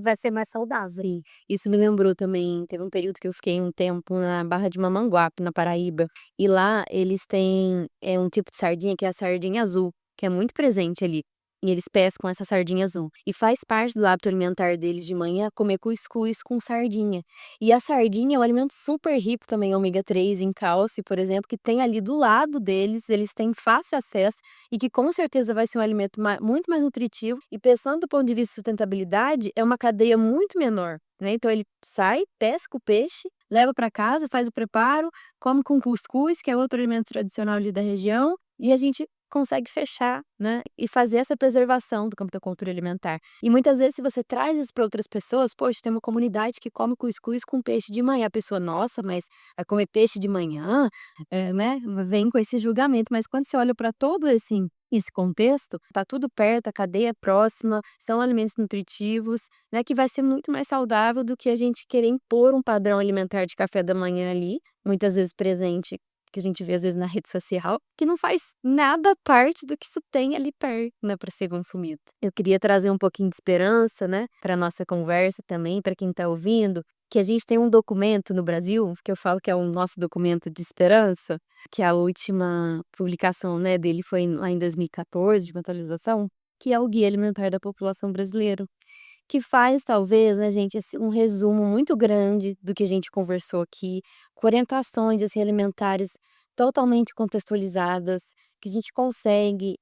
vai ser mais saudável. Sim, isso me lembrou também, teve um período que eu fiquei um tempo na Barra de Mamanguape, na Paraíba, e lá eles têm, um tipo de sardinha que é a sardinha azul, que é muito presente ali, e eles pescam essa sardinha azul. E faz parte do hábito alimentar deles de manhã comer cuscuz com sardinha. E a sardinha é um alimento super rico também em ômega 3, em cálcio, por exemplo, que tem ali do lado deles, eles têm fácil acesso e que com certeza vai ser um alimento muito mais nutritivo e pensando do ponto de vista de sustentabilidade, é uma cadeia muito menor, né, então ele sai, pesca o peixe, leva para casa, faz o preparo, come com cuscuz, que é outro alimento tradicional ali da região, e a gente consegue fechar, né, e fazer essa preservação do campo da cultura alimentar. E muitas vezes se você traz isso para outras pessoas, poxa, tem uma comunidade que come cuscuz com peixe de manhã, a pessoa: "Nossa, mas vai comer peixe de manhã?" Né, vem com esse julgamento, mas quando você olha para todo esse contexto, tá tudo perto, a cadeia é próxima, são alimentos nutritivos, né, que vai ser muito mais saudável do que a gente querer impor um padrão alimentar de café da manhã ali, muitas vezes presente, que a gente vê às vezes na rede social, que não faz nada parte do que isso tem ali perto, né, para ser consumido. Eu queria trazer um pouquinho de esperança, né, para nossa conversa também, para quem tá ouvindo, que a gente tem um documento no Brasil, que eu falo que é o nosso documento de esperança, que a última publicação, né, dele foi lá em 2014, de uma atualização, que é o Guia Alimentar da População Brasileira, que faz talvez, né, gente, um resumo muito grande do que a gente conversou aqui, com orientações, assim, alimentares totalmente contextualizadas, que a gente consegue,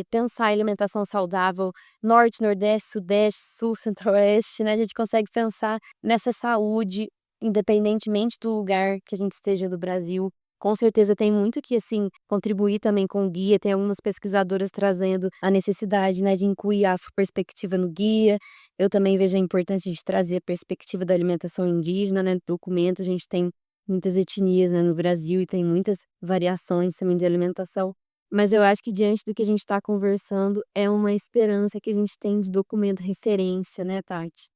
pensar em alimentação saudável, norte, nordeste, sudeste, sul, centro-oeste, né, a gente consegue pensar nessa saúde, independentemente do lugar que a gente esteja do Brasil. Com certeza tem muito que, assim, contribuir também com o guia, tem algumas pesquisadoras trazendo a necessidade, né, de incluir a afroperspectiva no guia. Eu também vejo a importância de trazer a perspectiva da alimentação indígena, né, no documento a gente tem muitas etnias, né, no Brasil e tem muitas variações também de alimentação. Mas eu acho que diante do que a gente está conversando, é uma esperança que a gente tem de documento referência, né, Tati?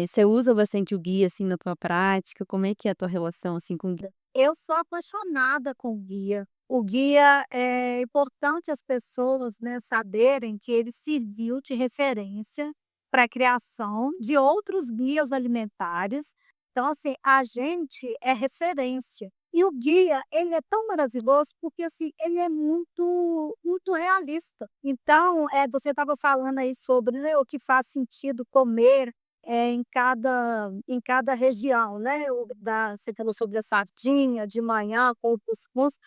Você usa bastante o guia, assim, na tua prática? Como é que é a tua relação, assim, com o guia? Eu sou apaixonada com o guia. O guia é importante as pessoas, né, saberem que ele serviu de referência para a criação de outros guias alimentares. Então, assim, a gente é referência. E o guia, ele é tão maravilhoso porque, assim, ele é muito realista. Então, você estava falando aí sobre, né, o que faz sentido comer em cada região, né, você falou sobre a sardinha de manhã com o cuscuz.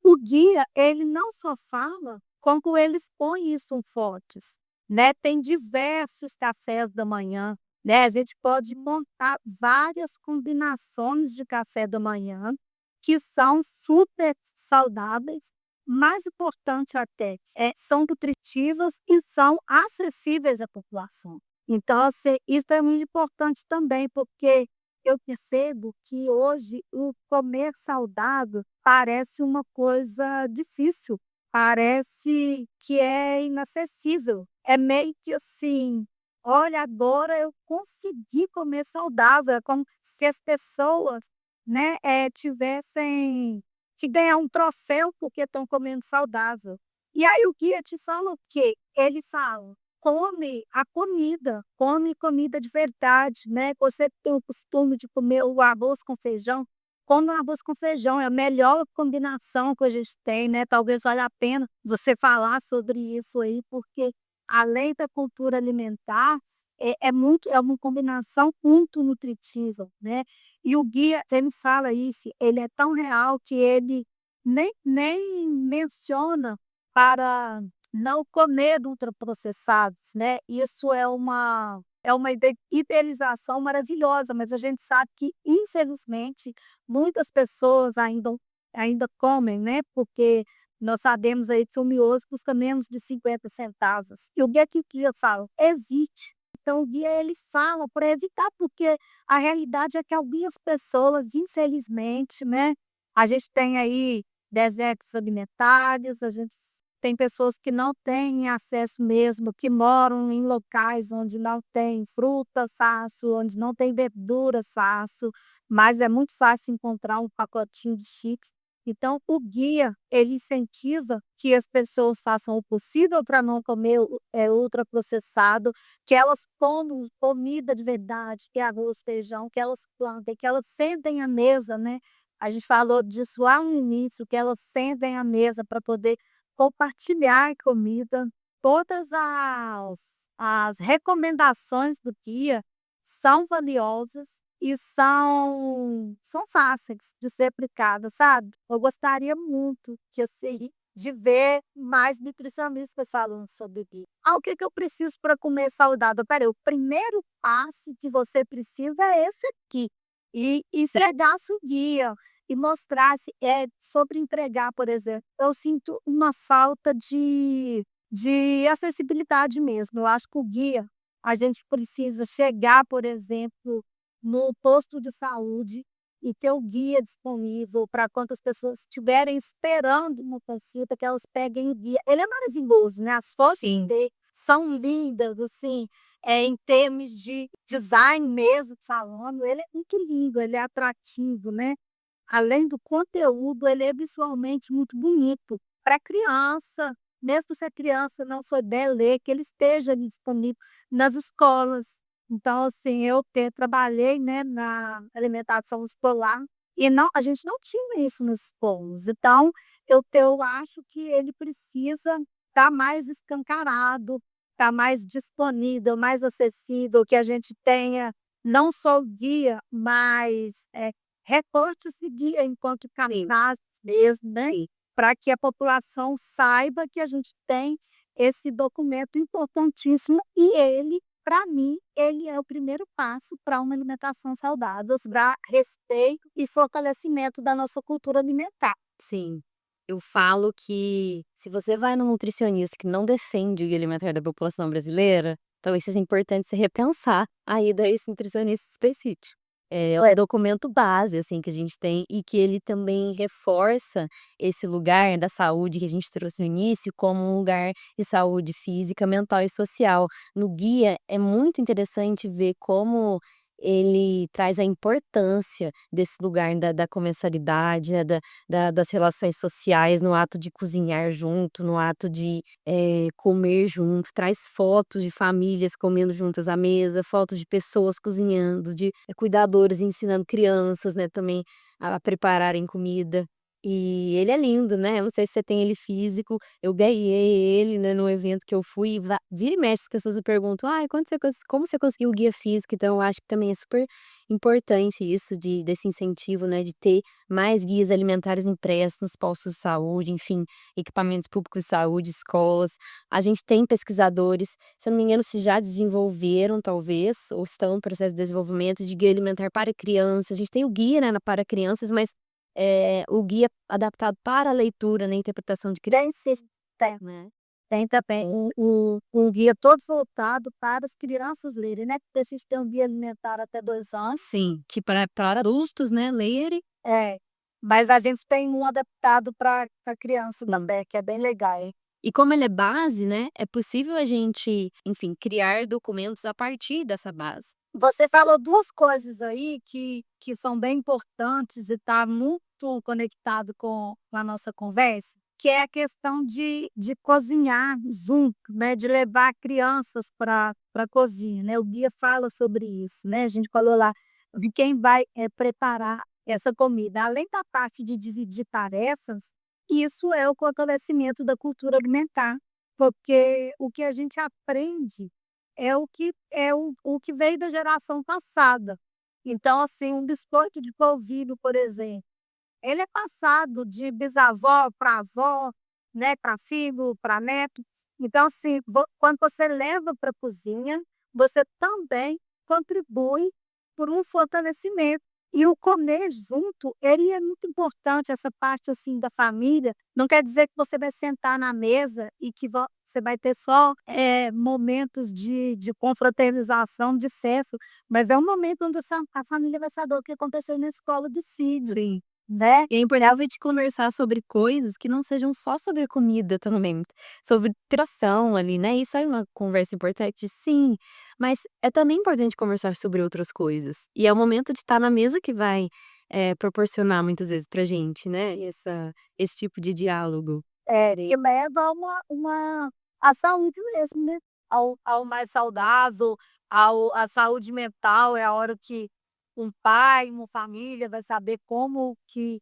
O guia, ele não só fala, como eles põem isso em fotos, né, tem diversos cafés da manhã, né, a gente pode montar várias combinações de café da manhã, que são super saudáveis, mais importante até, são nutritivas e são acessíveis à população. Então, assim, isso é muito importante também, porque eu percebo que hoje o comer saudável parece uma coisa difícil, parece que é inacessível. É meio que assim: "Olha, agora eu consegui comer saudável", é como se as pessoas, né, tivessem que ganhar um troféu porque estão comendo saudável. E aí o guia te fala o quê? Ele fala: "Come a comida, come comida de verdade, né, você tem o costume de comer o arroz com feijão, come o arroz com feijão, é a melhor combinação que a gente tem, né, talvez valha a pena você falar sobre isso aí, porque além da cultura alimentar, é uma combinação muito nutritiva, né. E o guia ele fala isso, ele é tão real que ele nem menciona para não comer ultraprocessados, né, isso é uma idealização maravilhosa, mas a gente sabe que infelizmente muitas pessoas ainda comem, né, porque nós sabemos aí que o miojo custa menos de 50 centavos. E o que que eu falo? Evite. Então o guia ele fala para evitar, porque a realidade é que algumas pessoas, infelizmente, né, a gente tem aí desertos alimentares, a gente tem pessoas que não têm acesso mesmo, que moram em locais onde não tem fruta fácil, onde não tem verdura fácil, mas é muito fácil encontrar um pacotinho de chips. Então, o guia, ele incentiva que as pessoas façam o possível para não comer ultraprocessado, que elas comam comida de verdade, que é arroz, feijão, que elas plantem, que elas sentem à mesa, né. A gente falou disso lá no início, que elas sentem à mesa para poder compartilhar comida. Todas as recomendações do guia são valiosas e são fáceis de ser aplicadas, sabe. Eu gostaria muito que, assim, de ver mais nutricionistas falando sobre o guia. "Ah, o que que eu preciso para comer saudável?" Espera aí, o primeiro passo que você precisa é esse aqui. E entregasse o guia e mostrasse, sobre entregar, por exemplo, eu sinto uma falta de acessibilidade mesmo. Eu acho que o guia, a gente precisa chegar, por exemplo, no posto de saúde e ter o guia disponível para quantas pessoas estiverem esperando uma consulta, que elas peguem o guia. Ele é maravilhoso, né, as fotos Sim. dele são lindas, assim, em termos de design mesmo falando, ele é muito lindo, ele é atrativo, né. Além do conteúdo, ele é visualmente muito bonito. Para criança, mesmo se a criança não souber ler, que ele esteja ali disponível nas escolas. Então, assim, trabalhei, né, na alimentação escolar e não, a gente não tinha isso nas escolas. Então, eu acho que ele precisa estar mais escancarado, estar mais disponível, mais acessível, que a gente tenha não só o guia, mas recortes de guia enquanto Sim, cartazes mesmo, né, sim. para que a população saiba que a gente tem esse documento importantíssimo e ele, para mim, ele é o primeiro passo para uma alimentação saudável, para respeito e fortalecimento da nossa cultura alimentar. Sim. Eu falo que se você vai num nutricionista que não defende o guia alimentar da população brasileira, talvez seja importante você repensar a ida a esse nutricionista específico. É documento base, assim, que a gente tem e que ele também reforça esse lugar da saúde que a gente trouxe no início como um lugar de saúde física, mental e social. No guia é muito interessante ver como ele traz a importância desse lugar da comensalidade, né, das relações sociais no ato de cozinhar junto, no ato de, comer juntos, traz fotos de famílias comendo juntas à mesa, fotos de pessoas cozinhando, de cuidadores ensinando crianças, né, também a prepararem comida. E ele é lindo, né, eu não sei se você tem ele físico, eu ganhei ele, né, no evento que eu fui e vira e mexe as pessoas me perguntam: "Ai, quando você como você conseguiu o guia físico?". Então eu acho que também é super importante isso desse incentivo, né, de ter mais guias alimentares impressos nos postos de saúde, enfim, equipamentos públicos de saúde, escolas. A gente tem pesquisadores, se eu não me engano, se já desenvolveram talvez, ou estão em processo de desenvolvimento de guia alimentar para crianças. A gente tem o guia, né, para crianças, mas, o guia adaptado para a leitura, né, interpretação de crianças, Tem sim, tem. né. Tem também um guia todo voltado para as crianças lerem, né, porque a gente tem um guia alimentar até 2 anos. Sim, que para adultos, né, lerem. É, mas a gente tem um adaptado para criança também, que é bem legal. E como ele é base, né, é possível a gente, enfim, criar documentos a partir dessa base. Você falou 2 coisas aí que são bem importantes e está muito conectado com a nossa conversa, que é a questão de cozinhar junto, né, de levar crianças para a cozinha, né, o guia fala sobre isso, né, a gente falou lá de quem vai, preparar essa comida. Além da parte de dividir tarefas, isso é o fortalecimento da cultura alimentar, porque o que a gente aprende é o que veio da geração passada. Então, assim, um biscoito de polvilho, por exemplo, ele é passado de bisavó para avó, né, para filho, para neto. Então, assim, quando você leva para a cozinha, você também contribui por um fortalecimento. E o comer junto, ele é muito importante, essa parte assim da família. Não quer dizer que você vai sentar na mesa e que você vai ter só momentos de confraternização, de sexo, mas é um momento onde a família vai saber o que aconteceu na escola do filho, Sim. né? E é importante conversar sobre coisas que não sejam só sobre comida também, sobre tração ali, né, isso é uma conversa importante, sim, mas é também importante conversar sobre outras coisas. E é o momento de estar na mesa que vai, proporcionar muitas vezes pra gente, né, esse tipo de diálogo. E leva a uma à saúde mesmo, né, ao mais saudável, à saúde mental, é a hora que um pai, uma família vai saber como que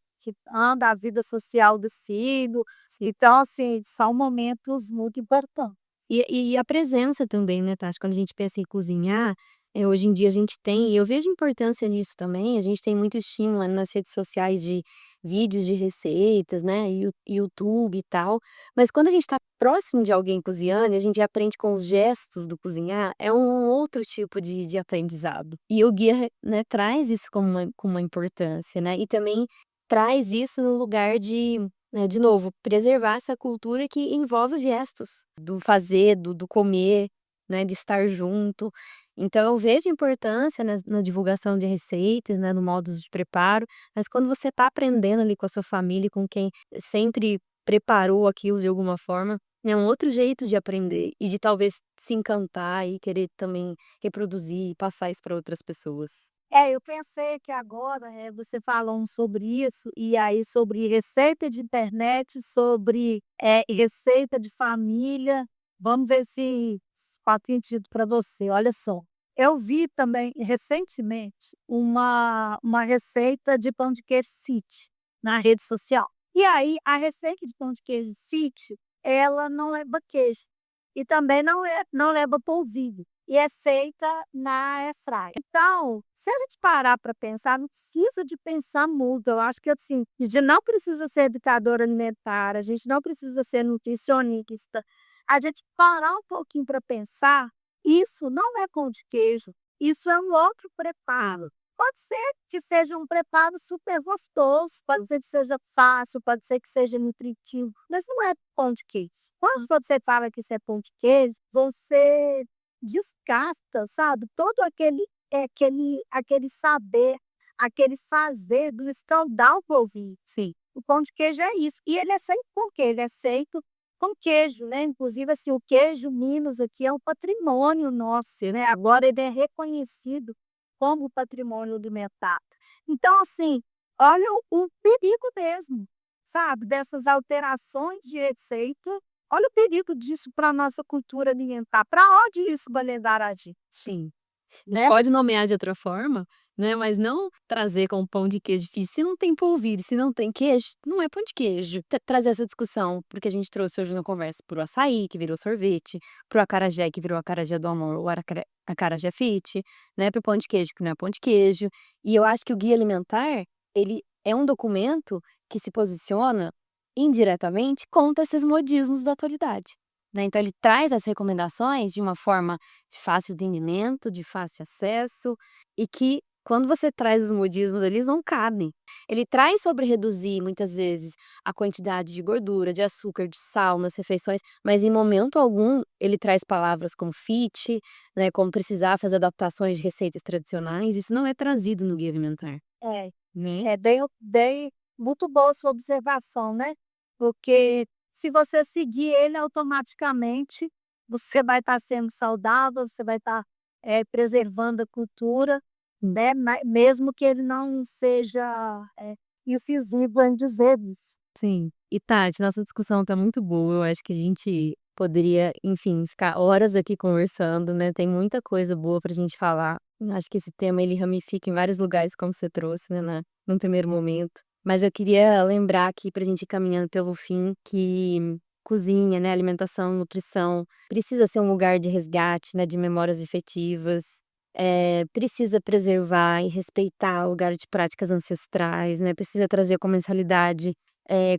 anda a vida social do filho. Sim. Então, assim, são momentos muito importantes. E a presença também, né, Tati, quando a gente pensa em cozinhar, hoje em dia a gente tem e eu vejo importância nisso também, a gente tem muito estímulo nas redes sociais de vídeos de receitas, né, YouTube e tal, mas quando a gente está próximo de alguém cozinhando e a gente aprende com os gestos do cozinhar, é um outro tipo de aprendizado. E o guia, né, traz isso como uma importância, né, e também traz isso no lugar de novo, preservar essa cultura que envolve os gestos, do fazer, do comer, né, de estar junto. Então eu vejo importância na divulgação de receitas, né, no modos de preparo, mas quando você está aprendendo ali com a sua família, com quem sempre preparou aquilo de alguma forma, é um outro jeito de aprender e de talvez se encantar e querer também reproduzir e passar isso para outras pessoas. Eu pensei que agora, você falando sobre isso, e aí sobre receita de internet, sobre, receita de família, vamos ver se faz sentido para você. Olha só, eu vi também recentemente uma receita de pão de queijo City na rede social. E aí a receita de pão de queijo City, ela não leva queijo e também não leva polvilho e é feita na airfryer. Então, se a gente parar para pensar, não precisa de pensar muito. Eu acho que, assim, a gente não precisa ser educador alimentar, a gente não precisa ser nutricionista. A gente parar um pouquinho para pensar, isso não é pão de queijo, isso é um outro preparo. Pode ser que seja um preparo super gostoso, pode ser que seja fácil, pode ser que seja nutritivo, mas não é pão de queijo. Quando você fala que isso é pão de queijo, você descasca, sabe, todo aquele saber, aquele fazer do escaldar o polvilho. Sim. O pão de queijo é isso. E ele é feito com quê? Ele é feito com queijo, né, inclusive, assim, o queijo Minas aqui é um patrimônio nosso, né, agora ele é reconhecido como patrimônio alimentar. Então, assim, olha o perigo mesmo, sabe, dessas alterações de receita, olha o perigo disso para a nossa cultura alimentar, para onde isso vai levar a gente, Sim. né? Pode nomear de outra forma, né, mas não trazer como pão de queijo difícil, se não tem polvilho, se não tem queijo, não é pão de queijo. Trazer essa discussão, porque a gente trouxe hoje na conversa para o açaí, que virou sorvete, para o acarajé, que virou acarajé do amor, ou acarajé fit, né, para o pão de queijo, que não é pão de queijo. E eu acho que o guia alimentar, ele é um documento que se posiciona indiretamente contra esses modismos da atualidade, né. Então ele traz as recomendações de uma forma de fácil entendimento, de fácil acesso e que quando você traz os modismos, eles não cabem. Ele traz sobre reduzir, muitas vezes, a quantidade de gordura, de açúcar, de sal nas refeições, mas em momento algum ele traz palavras como fit, né, como precisar fazer adaptações de receitas tradicionais, isso não é trazido no guia alimentar, É, né. dei muito boa sua observação, né, porque se você seguir ele automaticamente, você vai estar sendo saudável, você vai estar, preservando a cultura, né, mesmo que ele não seja, incisivo em dizer isso. Sim. E Tati, nossa discussão tá muito boa, eu acho que a gente poderia, enfim, ficar horas aqui conversando, né, tem muita coisa boa pra gente falar. Eu acho que esse tema ele ramifica em vários lugares como você trouxe, né, num primeiro momento. Mas eu queria lembrar aqui pra gente ir caminhando pelo fim que cozinha, né, alimentação, nutrição, precisa ser um lugar de resgate, né, de memórias afetivas, precisa preservar e respeitar o lugar de práticas ancestrais, né, precisa trazer como mensalidade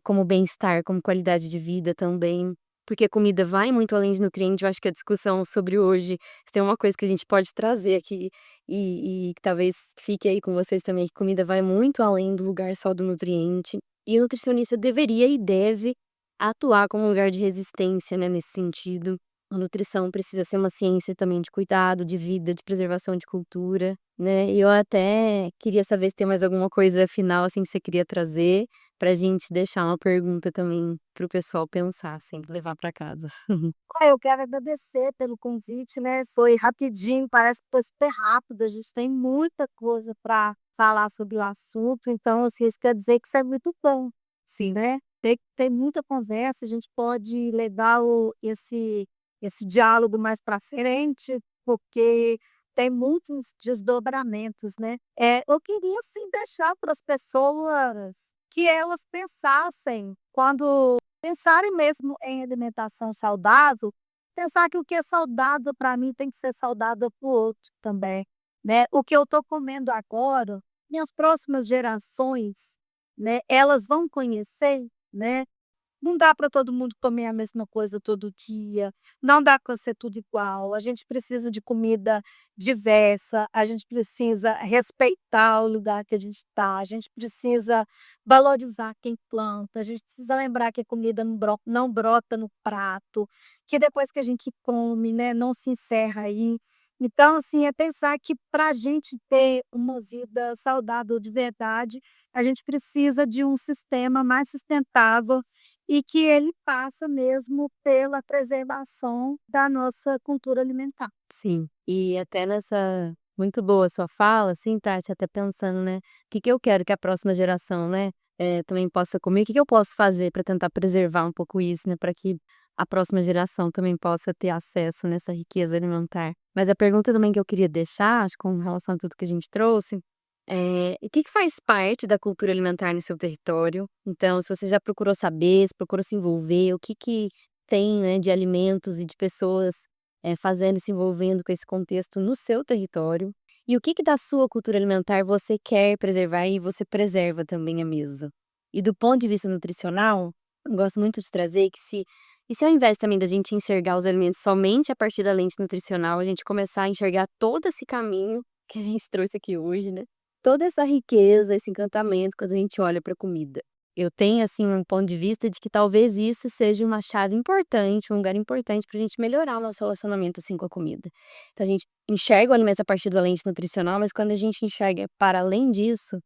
como bem-estar, como qualidade de vida também, porque comida vai muito além de nutriente, eu acho que a discussão sobre hoje, se tem uma coisa que a gente pode trazer aqui que talvez fique aí com vocês também, que comida vai muito além do lugar só do nutriente, e o nutricionista deveria e deve atuar como um lugar de resistência, né, nesse sentido. A nutrição precisa ser uma ciência também de cuidado, de vida, de preservação de cultura, né, e eu até queria saber se tem mais alguma coisa final, assim, que você queria trazer, pra gente deixar uma pergunta também para o pessoal pensar, assim, levar pra casa. Eu quero agradecer pelo convite, né, foi rapidinho, parece que foi super rápido, a gente tem muita coisa para falar sobre o assunto, então, assim, isso quer dizer que isso é muito bom, Sim. né. Tem muita conversa, a gente pode levar esse diálogo mais para frente, porque tem muitos desdobramentos, né. Eu queria, assim, deixar para as pessoas que elas pensassem quando pensarem mesmo em alimentação saudável, pensar que o que é saudável para mim tem que ser saudável para o outro também, né. O que eu estou comendo agora, minhas próximas gerações, né, elas vão conhecer, né. Não dá para todo mundo comer a mesma coisa todo dia, não dá para ser tudo igual, a gente precisa de comida diversa, a gente precisa respeitar o lugar que a gente está, a gente precisa valorizar quem planta, a gente precisa lembrar que a comida não brota no prato, que depois que a gente come, né, não se encerra aí. Então, assim, é pensar que para a gente ter uma vida saudável de verdade, a gente precisa de um sistema mais sustentável e que ele passa mesmo pela preservação da nossa cultura alimentar. Sim, e até nessa muito boa a sua fala, assim, Tati, até pensando, né, o que que eu quero que a próxima geração, né, também possa comer, o que que eu posso fazer para tentar preservar um pouco isso, né, para que a próxima geração também possa ter acesso nessa riqueza alimentar. Mas a pergunta também que eu queria deixar, acho com relação a tudo que a gente trouxe, o que que faz parte da cultura alimentar no seu território? Então, se você já procurou saber, se procurou se envolver, o que que tem, né, de alimentos e de pessoas fazendo e se envolvendo com esse contexto no seu território. E o que que da sua cultura alimentar você quer preservar e você preserva também à mesa. E do ponto de vista nutricional, eu gosto muito de trazer que se ao invés também da gente enxergar os alimentos somente a partir da lente nutricional, a gente começar a enxergar todo esse caminho que a gente trouxe aqui hoje, né, toda essa riqueza, esse encantamento quando a gente olha para a comida. Eu tenho, assim, um ponto de vista de que talvez isso seja uma chave importante, um lugar importante para a gente melhorar o nosso relacionamento, assim, com a comida. Então a gente enxerga o alimento a partir da lente nutricional, mas quando a gente enxerga para além disso,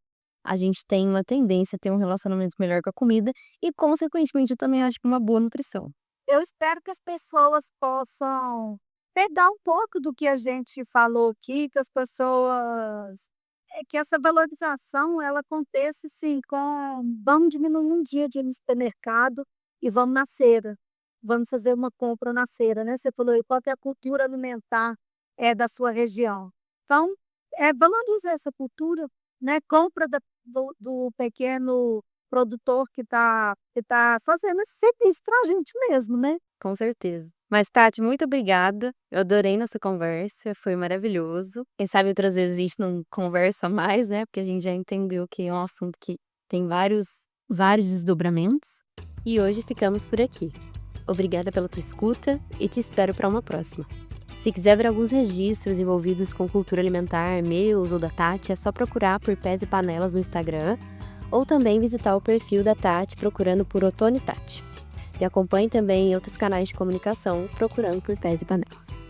a gente tem uma tendência a ter um relacionamento melhor com a comida e, consequentemente, eu também acho que uma boa nutrição. Eu espero que as pessoas possam pegar um pouco do que a gente falou aqui, que as pessoas que essa valorização ela aconteça assim com vamos diminuir um dia de ir no supermercado e vamos na feira, vamos fazer uma compra na feira, né, você falou aí qual que é a cultura alimentar, da sua região. Então, valoriza essa cultura, né, compra do pequeno produtor que tá fazendo esse serviço pra gente mesmo, né. Com certeza. Mas, Tati, muito obrigada. Eu adorei nossa conversa, foi maravilhoso. Quem sabe outras vezes a gente não conversa mais, né? Porque a gente já entendeu que é um assunto que tem vários desdobramentos. E hoje ficamos por aqui. Obrigada pela tua escuta e te espero para uma próxima. Se quiser ver alguns registros envolvidos com cultura alimentar, meus ou da Tati, é só procurar por Pés e Panelas no Instagram, ou também visitar o perfil da Tati procurando por Otone Tati. E acompanhe também outros canais de comunicação procurando por Pés e Panelas.